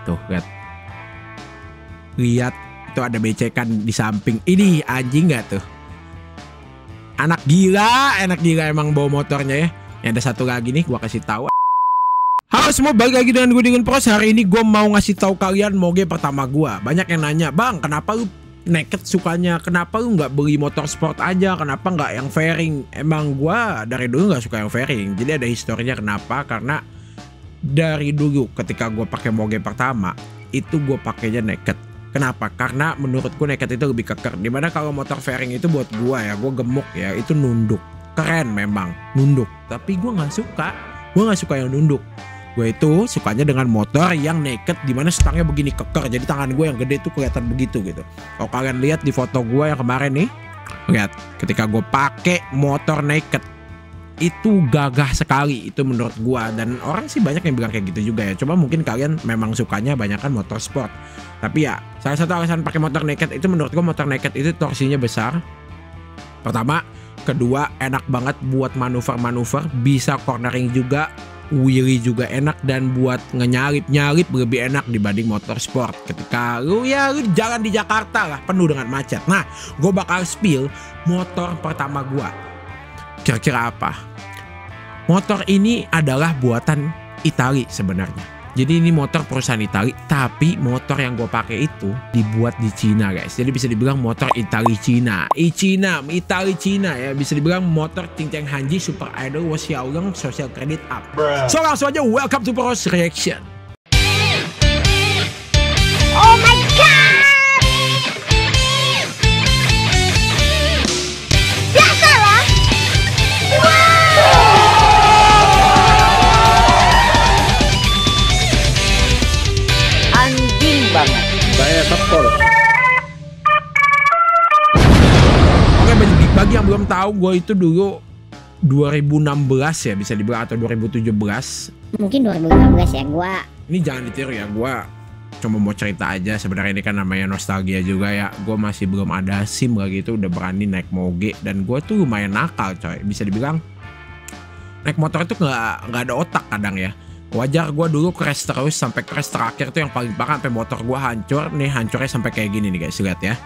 Tuh, lihat itu ada becekan di samping. Ini anjing nggak tuh? Anak gila emang bawa motornya ya. Yang ada satu lagi nih, gua kasih tahu. Halo semua, balik lagi dengan gue Dingin Pros. Hari ini gue mau ngasih tahu kalian moge pertama gue. Banyak yang nanya, bang, kenapa lu naked sukanya? Kenapa lu nggak beli motor sport aja? Kenapa nggak yang fairing? Emang gue dari dulu nggak suka yang fairing. Jadi ada historinya kenapa? Karena dari dulu ketika gue pakai moge pertama itu gue pakainya naked. Kenapa? Karena menurut gue naked itu lebih keker. Dimana kalau motor fairing itu buat gue ya, gue gemuk ya, itu nunduk. Keren memang nunduk. Tapi gue nggak suka. Gue nggak suka yang nunduk. Gue itu sukanya dengan motor yang naked, dimana stangnya begini keker, jadi tangan gue yang gede tuh kelihatan begitu gitu. Kalau kalian lihat di foto gue yang kemarin nih, lihat ketika gue pakai motor naked itu gagah sekali itu menurut gue. Dan orang sih banyak yang bilang kayak gitu juga ya. Cuma mungkin kalian memang sukanya banyakan motor sport. Tapi ya salah satu alasan pakai motor naked itu menurut gue, motor naked itu torsinya besar. Pertama, kedua enak banget buat manuver-manuver, bisa cornering juga. Wheelie juga enak, dan buat ngenyalip-nyalip lebih enak dibanding motor sport. Ketika lu jalan di Jakarta lah penuh dengan macet. Nah, gue bakal spill motor pertama gue. Kira-kira apa? Motor ini adalah buatan Itali sebenarnya. Jadi ini motor perusahaan Itali, tapi motor yang gue pakai itu dibuat di Cina guys. Jadi bisa dibilang motor Itali Cina. Itali Cina ya. Bisa dibilang motor Cincang Hanji Super Idol Wasiauleng Social Credit Up. So langsung aja welcome to Pros Reaction. Oh my god! Biasalah. Anjing banget. Saya sepol. Oke, bagi yang belum tahu, gue itu dulu 2016 ya bisa dibilang, atau 2017. Mungkin 2015 ya gua. Ini jangan ditiru ya, gue cuma mau cerita aja. Sebenarnya ini kan namanya nostalgia juga ya. Gue masih belum ada SIM lagi, itu udah berani naik moge. Dan gue tuh lumayan nakal coy. Bisa dibilang naik motor itu nggak ada otak kadang ya. Wajar, gue dulu crash terus sampai crash terakhir tuh yang paling parah sampai motor gue hancur. Nih hancurnya sampai kayak gini nih guys, lihat ya.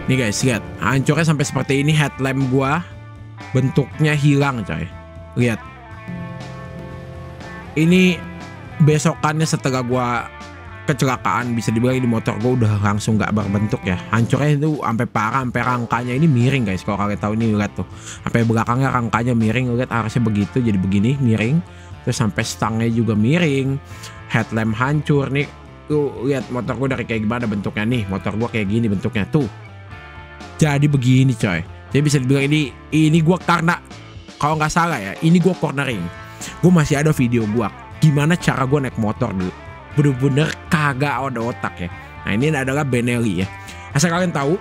Nih guys, lihat hancurnya sampai seperti ini. Headlamp gue bentuknya hilang coy. Lihat. Ini besokannya setelah gue kecelakaan, bisa dibilang di motor gue udah langsung nggak berbentuk ya. Hancurnya itu sampai parah, sampai rangkanya ini miring guys. Kalau kalian tahu ini, lihat tuh, sampai belakangnya rangkanya miring. Lihat harusnya begitu, jadi begini miring. Terus sampai stangnya juga miring, headlamp hancur nih. Tuh lihat motor gue dari kayak gimana bentuknya nih. Motor gue kayak gini bentuknya tuh. Jadi begini coy. Jadi bisa dibilang ini gue, karena kalau nggak salah ya, ini gue cornering. Gue masih ada video gue gimana cara gue naik motor dulu. Bener-bener kagak ada otak ya. Nah ini adalah Benelli ya. Asal kalian tahu,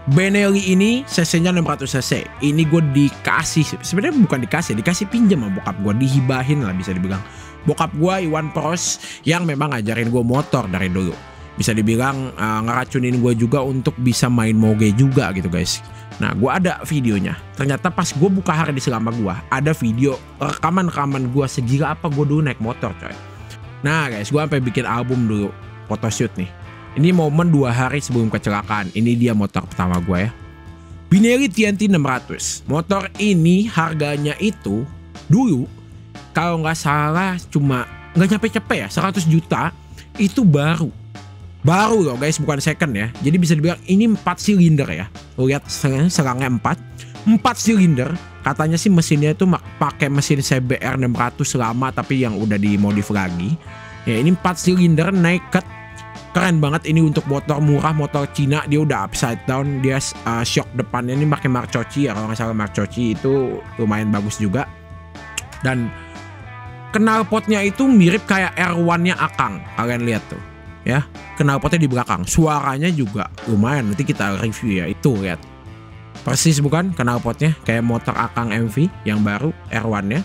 Benelli ini cc-nya 600 cc. Ini gue dikasih, sebenarnya bukan dikasih pinjam sama bokap gue, dihibahin lah bisa dibilang. Bokap gue Iwan Pros yang memang ngajarin gue motor dari dulu. Bisa dibilang ngeracunin gue juga untuk bisa main moge juga gitu guys. Nah gue ada videonya. Ternyata pas gue buka hari di selama gue, ada video rekaman gue segila apa gue dulu naik motor coy. Nah guys, gue sampai bikin album dulu, photoshoot nih. Ini momen 2 hari sebelum kecelakaan. Ini dia motor pertama gue ya. Benelli TNT 600. Motor ini harganya itu dulu kalau nggak salah cuma nggak nyampe-nyampe ya 100 juta. Itu baru loh guys, bukan second ya. Jadi bisa dibilang ini 4 silinder ya. Lihat selangnya 4 silinder. Katanya sih mesinnya itu pakai mesin CBR 600 lama, tapi yang udah dimodif lagi. Ya ini 4 silinder naked. Keren banget ini untuk motor murah, motor Cina. Dia udah upside down, dia shock depannya ini pakai Marcocci ya, kalau nggak salah Marcocci itu lumayan bagus juga. Dan knalpotnya itu mirip kayak R1-nya Akang, kalian lihat tuh ya. Knalpotnya di belakang, suaranya juga lumayan, nanti kita review ya. Itu lihat persis bukan knalpotnya kayak motor Akang MV yang baru R1-nya.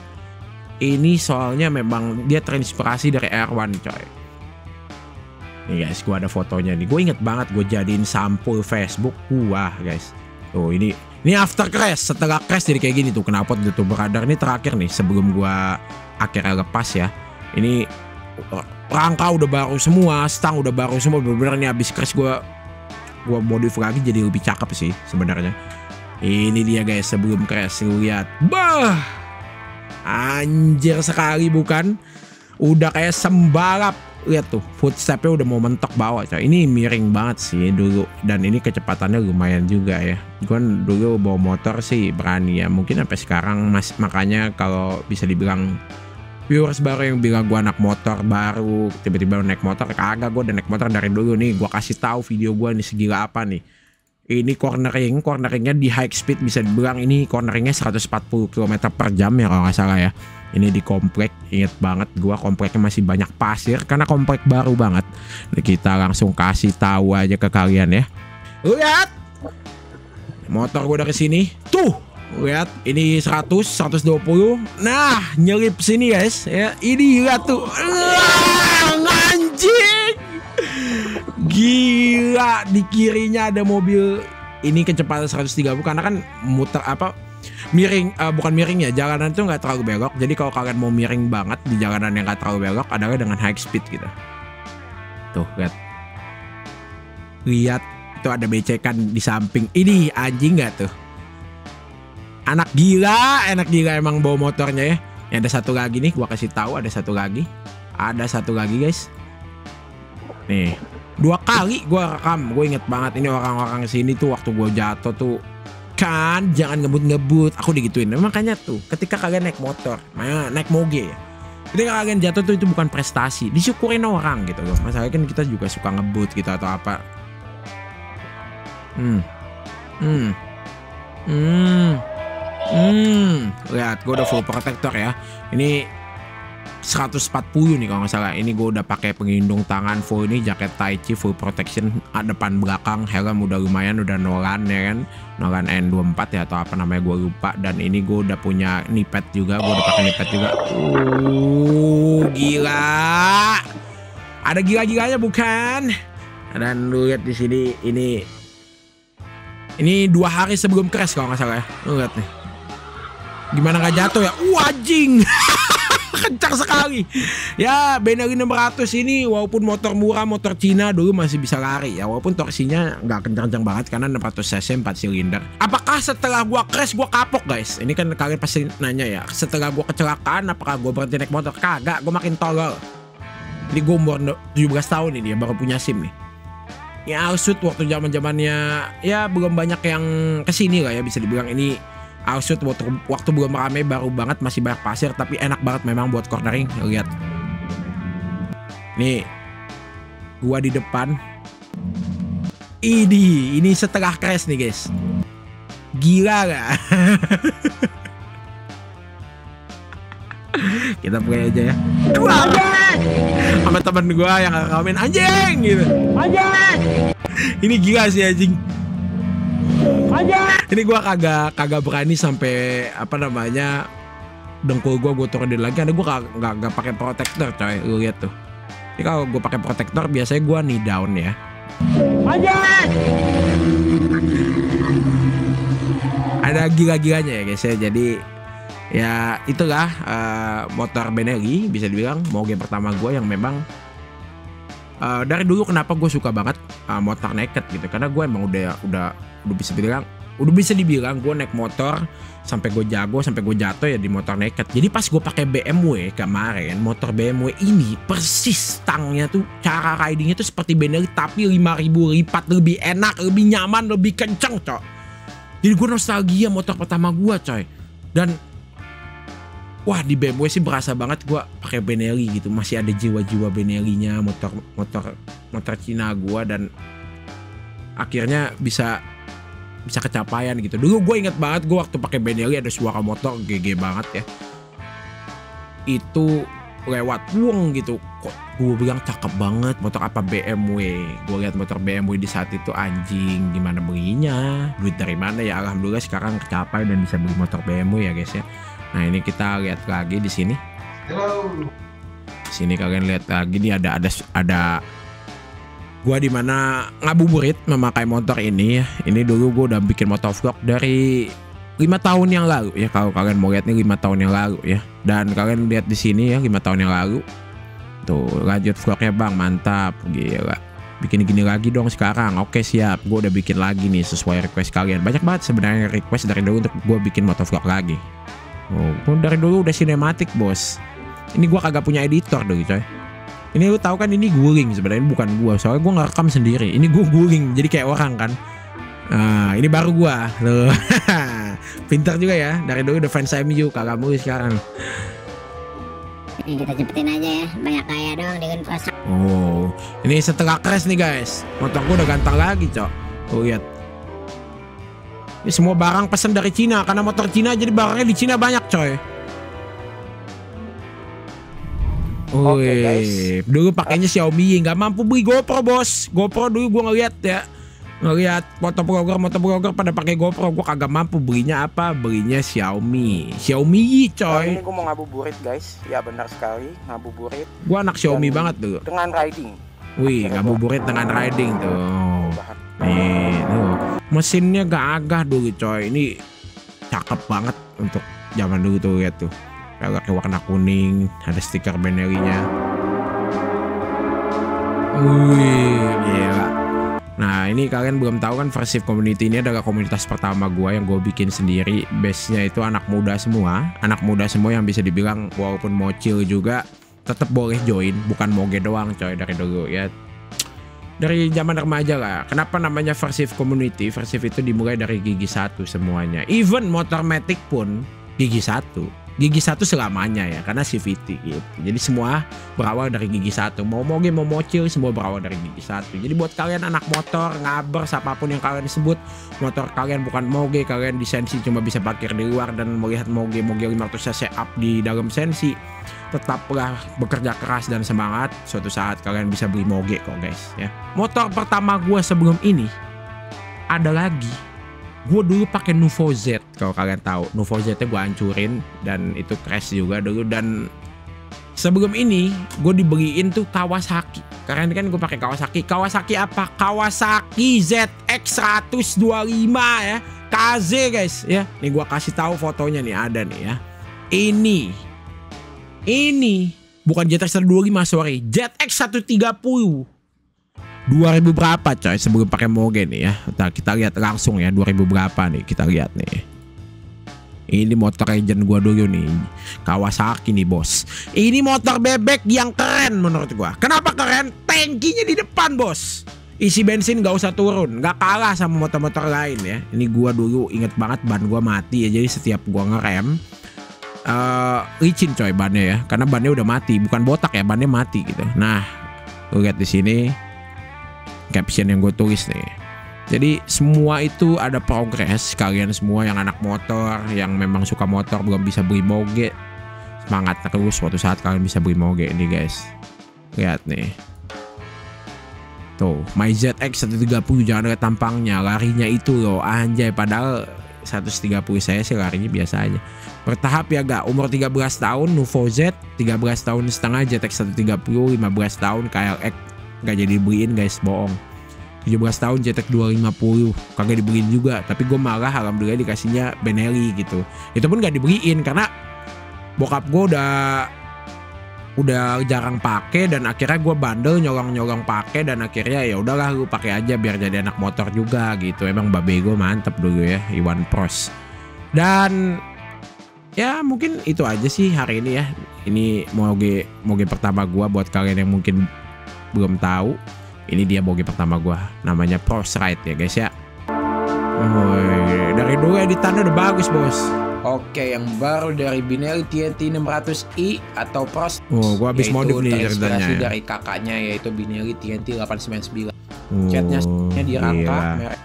Ini soalnya memang dia terinspirasi dari R1 coy. Nih guys, gue ada fotonya nih. Gue inget banget gue jadiin sampul Facebook gua guys. Tuh ini after crash. Setelah crash jadi kayak gini tuh knalpot gitu beradar. Ini terakhir nih sebelum gue akhirnya lepas ya. Ini rangka udah baru semua, stang udah baru semua, bener-bener nih habis crash gua modif lagi jadi lebih cakep sih sebenarnya. Ini dia guys sebelum crash, lu lihat. Bah, anjir sekali bukan? Udah kayak sembalap. Lihat tuh, footstepnya udah mau mentok bawah coy. Ini miring banget sih dulu. Dan ini kecepatannya lumayan juga ya. Gue dulu bawa motor sih berani ya. Mungkin sampai sekarang makanya kalau bisa dibilang viewers baru yang bilang gue anak motor baru, tiba-tiba naik motor, kagak, gue udah naik motor dari dulu nih. Gue kasih tahu video gue nih segila apa nih. Ini corneringnya di high speed, bisa dibilang ini corneringnya 140 km per jam ya kalau nggak salah ya. Ini di komplek, inget banget gua kompleknya masih banyak pasir karena komplek baru banget. Kita langsung kasih tahu aja ke kalian ya. Lihat, motor gua dari sini, tuh, lihat ini 100, 120. Nah, nyelip sini guys, ya. Ini lihat tuh, anjing, gila. Di kirinya ada mobil, ini kecepatan 130 karena kan muter apa? Miring, bukan miring ya, jalanan tuh nggak terlalu belok. Jadi kalau kalian mau miring banget di jalanan yang nggak terlalu belok adalah dengan high speed gitu. Tuh lihat itu ada becekan di samping. Ini anjing nggak tuh? Anak gila emang bawa motornya ya. Ada satu lagi nih, gua kasih tahu ada satu lagi guys. Nih 2 kali gua rekam, gue inget banget ini orang-orang sini tuh waktu gua jatuh tuh. Kan jangan ngebut, aku digituin. Makanya tuh ketika kalian naik motor, naik moge ya, ketika kalian jatuh tuh itu bukan prestasi, disyukurin orang gitu loh. Masalahnya kan kita juga suka ngebut gitu atau apa. Lihat gue udah full protector ya. Ini 140 nih kalau nggak salah. Ini gue udah pakai pelindung tangan full, ini jaket Tai Chi full protection, depan belakang, helm udah lumayan, udah Nolan ya kan, Nolan N24 ya atau apa namanya gue lupa. Dan ini gue udah punya knee pad juga, gue udah pakai knee pad juga. Gila, ada gila-gilanya bukan? Dan lu lihat di sini ini 2 hari sebelum crash kalau nggak salah ya. Lu lihat nih, gimana nggak jatuh ya? Anjing. Kencang sekali ya. Benelli 600 ini walaupun motor murah, motor Cina dulu masih bisa lari ya, walaupun torsinya nggak kencang-kencang banget karena 600 cc 4 silinder. Apakah setelah gua crash gua kapok guys? Ini kan kalian pasti nanya ya, setelah gua kecelakaan apakah gua berhenti naik motor? Kagak, gua makin tolol. Jadi gua umur 17 tahun ini ya, baru punya SIM nih. Ya Alsut waktu zamannya ya belum banyak yang kesini lah ya, bisa dibilang ini Alsut waktu belum rame, baru banget, masih banyak pasir, tapi enak banget memang buat cornering. Lihat nih, gua di depan. Ini setelah crash nih guys, gila gak? Kita play aja ya. Sama temen gua yang ngakamin anjing gitu. Ini gila sih anjing. Ini gua kagak berani sampai apa namanya, dengkul gua turunin lagi karena gua kagak pakai protektor coy. Lu lihat tuh. Jadi kalau gua pakai protektor biasanya gua knee down ya. Ada gila-gilanya ya guys ya. Jadi ya itulah motor Benelli, bisa dibilang moge pertama gua yang memang dari dulu kenapa gue suka banget motor naked gitu, karena gue emang udah bisa dibilang gue naik motor sampai gue jago, sampai gue jatuh ya di motor naked. Jadi pas gue pakai BMW kemarin, motor BMW ini persis stangnya tuh, cara ridingnya tuh seperti Benelli tapi 5000 lipat lebih enak, lebih nyaman, lebih kenceng coy. Jadi gue nostalgia motor pertama gue coy. Dan wah, di BMW sih berasa banget gue pakai Benelli gitu, masih ada jiwa-jiwa Benelli-nya, motor Cina gue, dan akhirnya bisa kecapaian gitu. Dulu gue inget banget gue waktu pakai Benelli ada suara motor GG banget ya. Itu lewat wong gitu, kok gue bilang cakep banget, motor apa BMW. Gue lihat motor BMW di saat itu, anjing gimana belinya, duit dari mana ya. Alhamdulillah sekarang kecapai dan bisa beli motor BMW ya guys ya. Nah ini kita lihat lagi di sini. Halo. Di sini kalian lihat lagi nih ada gua di mana ngabuburit memakai motor ini ya. Ini dulu gua udah bikin motovlog dari 5 tahun yang lalu ya. Kalau kalian mau lihat nih 5 tahun yang lalu ya. Dan kalian lihat di sini ya 5 tahun yang lalu. Tuh lanjut vlognya bang, mantap, gila. Bikin gini lagi dong sekarang. Oke siap, gue udah bikin lagi nih sesuai request kalian. Banyak banget sebenarnya request dari dulu untuk gue bikin motovlog lagi. Oh, gue dari dulu udah sinematik bos. Ini gue kagak punya editor dulu coy. Ini lu tahu kan ini guling sebenarnya, bukan gue. Soalnya gue ngerekam sendiri. Ini gue guling jadi kayak orang kan. Nah ini baru gue. Loh. Pintar juga ya. Dari dulu udah fans MU, kagak mulu sekarang. Ini kita cepetin aja ya, banyak kaya doang dengan kosak. Oh, ini setelah crash nih guys, motor gue udah ganteng lagi cok. Tuh lihat. Ini semua barang pesan dari Cina, karena motor Cina jadi barangnya di Cina banyak coy. Oke, guys. Dulu pakainya Xiaomi, nggak mampu beli GoPro bos. GoPro dulu gue ngeliat ya, ngeliat motovlogger pada pakai GoPro, gue kagak mampu belinya apa, belinya Xiaomi coy. Ini gue mau ngabuburit guys, ya benar sekali ngabuburit. Gue anak Xiaomi banget dulu. Dengan riding. Wih, ngabuburit dengan riding tuh. Nih, tuh. Mesinnya gagah dulu coy. Ini cakep banget untuk zaman dulu tuh, lihat tuh. Peleknya warna kuning, ada stiker Benelli-nya. Wih, gila. Nah ini kalian belum tahu kan, Versive Community ini adalah komunitas pertama gue yang gue bikin sendiri. Base-nya itu anak muda semua yang bisa dibilang walaupun mocil juga tetap boleh join, bukan moge doang coy dari dulu ya. Dari zaman remaja lah. Kenapa namanya Versive Community? Versive itu dimulai dari gigi 1 semuanya. Even motor Matic pun gigi 1. Gigi 1 selamanya ya, karena CVT gitu. Jadi semua berawal dari gigi 1. Mau moge mau mocil semua berawal dari gigi 1. Jadi buat kalian anak motor, ngabers apapun yang kalian sebut, motor kalian bukan moge, kalian di sensi cuma bisa parkir di luar dan melihat moge 500 cc up di dalam sensi, tetaplah bekerja keras dan semangat. Suatu saat kalian bisa beli moge kok guys ya. Motor pertama gue sebelum ini ada lagi. Gue dulu pakai Nuvo Z, kalau kalian tahu. Nuvo Z-nya gue hancurin dan itu crash juga dulu. Dan sebelum ini gue dibeliin tuh Kawasaki. Karena ini kan gue pakai Kawasaki. Kawasaki apa? Kawasaki ZX 125 ya. KZ guys ya. Nih gue kasih tahu fotonya nih, ada nih ya. Ini bukan ZX 125 sorry, ZX 130. 2000 berapa coy sebelum pakai moge nih ya. Nah, kita lihat langsung ya 2000 berapa nih, kita lihat nih. Ini motor legend gua dulu nih, Kawasaki nih bos. Ini motor bebek yang keren menurut gua. Kenapa keren? Tangkinya di depan bos. Isi bensin gak usah turun, gak kalah sama motor-motor lain ya. Ini gua dulu inget banget ban gua mati ya, jadi setiap gua ngerem licin coy bannya ya, karena bannya udah mati, bukan botak ya, bannya mati gitu. Nah, lu lihat di sini caption yang gue tulis nih. Jadi semua itu ada progres. Kalian semua yang anak motor, yang memang suka motor belum bisa beli moge, semangat terus, suatu saat kalian bisa beli moge ini guys. Lihat nih. Tuh, My ZX 130 jangan lihat tampangnya, larinya itu loh anjay, padahal 130 saya sih larinya biasa aja. Bertahap ya gak, umur 13 tahun Nuvo Z, 13 tahun setengah ZX 130, 15 tahun KLX gak jadi dibeliin guys, bohong. 17 tahun ZX 250 kagak dibeliin juga, tapi gue malah alhamdulillah dikasihnya Benelli gitu. Itu pun gak dibeliin karena bokap gue udah jarang pakai, dan akhirnya gue bandel nyolong pakai, dan akhirnya ya udahlah lu pakai aja biar jadi anak motor juga gitu. Emang babe gue mantep dulu ya, Iwan Pros. Dan ya mungkin itu aja sih hari ini ya. Ini moge pertama gue buat kalian yang mungkin belum tahu. Ini dia moge pertama gua, namanya Pros Ride ya guys ya. Dari dulu editannya udah bagus bos. Oke, yang baru dari Benelli TNT 600i atau Pros. Gua habis modif nih ceritanya ya. Dari kakaknya yaitu Benelli TNT 899. Catnya dirangka merek.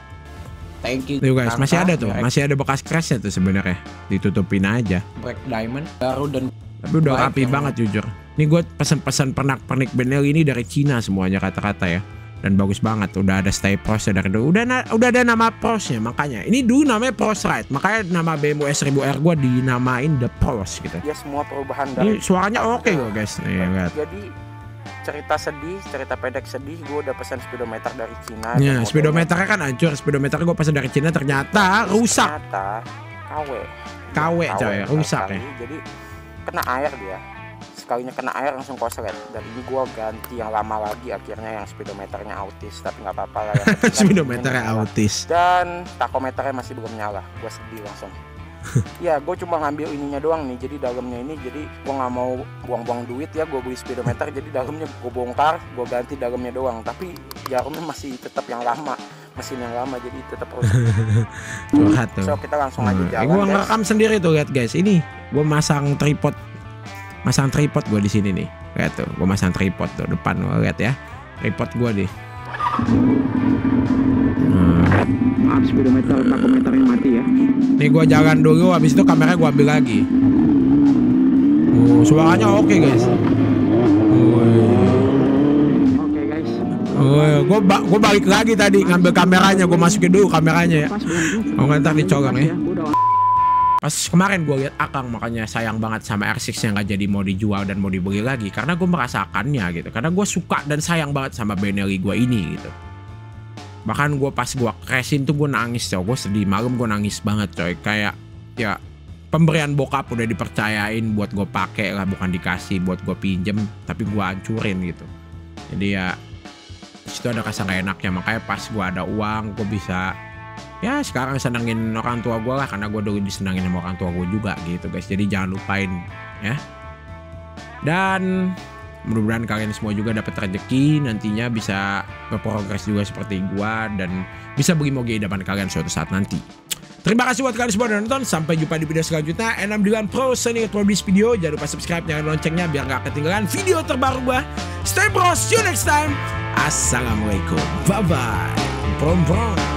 Thank you. Tuh guys, masih ada tuh, masih ada bekas crashnya tuh sebenarnya. Ditutupin aja. Black Diamond baru dan tapi udah rapi banget jujur. Ini gue pesan-pesan pernak-pernik Benelli ini dari Cina semuanya kata-kata ya. Dan bagus banget, udah ada stay pros ya dari dulu. Udah ada nama prosnya, makanya ini dulu namanya Pros Ride. Makanya nama BMW S1000R gue dinamain The Pros gitu. Ya semua perubahan dari ini suaranya oke loh guys. Nih lihat. Jadi cerita pendek sedih, gue udah pesan speedometer dari Cina. Ya, speedometernya kan hancur. Speedometer gue pesan dari Cina ternyata rusak. Ternyata KW coy, rusak ya. Jadi kena air dia. sekalinya kena air langsung koslet. Dan ini gue ganti yang lama lagi, akhirnya yang speedometernya autis, tapi nggak apa-apa lah. Speedometernya autis. Dan takometernya masih belum nyala, gue sedih langsung. Ya gue cuma ngambil ininya doang nih, jadi dalamnya ini, jadi gue nggak mau buang-buang duit ya, gue beli speedometer, jadi dalamnya gue bongkar, gue ganti dalamnya doang, tapi jarumnya masih tetap yang lama, mesin yang lama, jadi tetap rusak. Curhat tuh. So kita langsung aja jalan. Gue ngerekam sendiri tuh, lihat guys, ini gue masang tripod gue di sini nih, lihat tuh, gue masang tripod tuh depan, lihat ya, tripod gue deh. Maaf, speedometer takometernya mati ya. Nih gue jalan dulu, habis itu kameranya gue ambil lagi. Oh, suaranya oke guys. Oke guys. Gue balik lagi tadi ngambil kameranya, gue masukin dulu kameranya ya. Oh ntar dicolong ya. Pas kemarin gue lihat Akang, makanya sayang banget sama R6 yang gak jadi mau dijual dan mau dibeli lagi, karena gue merasakannya gitu, karena gue suka dan sayang banget sama Benelli gue ini gitu. Bahkan gue pas gue crashin tuh gue nangis coy, gue sedih malam, gue nangis banget coy, kayak ya pemberian bokap udah dipercayain buat gue pakai lah, bukan dikasih buat gue pinjem, tapi gue hancurin gitu. Jadi ya disitu ada rasa gak enaknya, makanya pas gue ada uang gue bisa ya sekarang senengin orang tua gue lah, karena gue dulu disenangin sama orang tua gue juga gitu guys. Jadi jangan lupain ya. Dan mudah-mudahan kalian semua juga dapat rezeki, nantinya bisa berprogres juga seperti gua dan bisa beli moge idaman kalian suatu saat nanti. Terima kasih buat kalian semua udah nonton. Sampai jumpa di video selanjutnya. N69 Pro signing out for this video. Jangan lupa subscribe, nyalain loncengnya biar gak ketinggalan video terbaru gua. Stay bro, see you next time. Assalamualaikum, bye bye. Brom brom.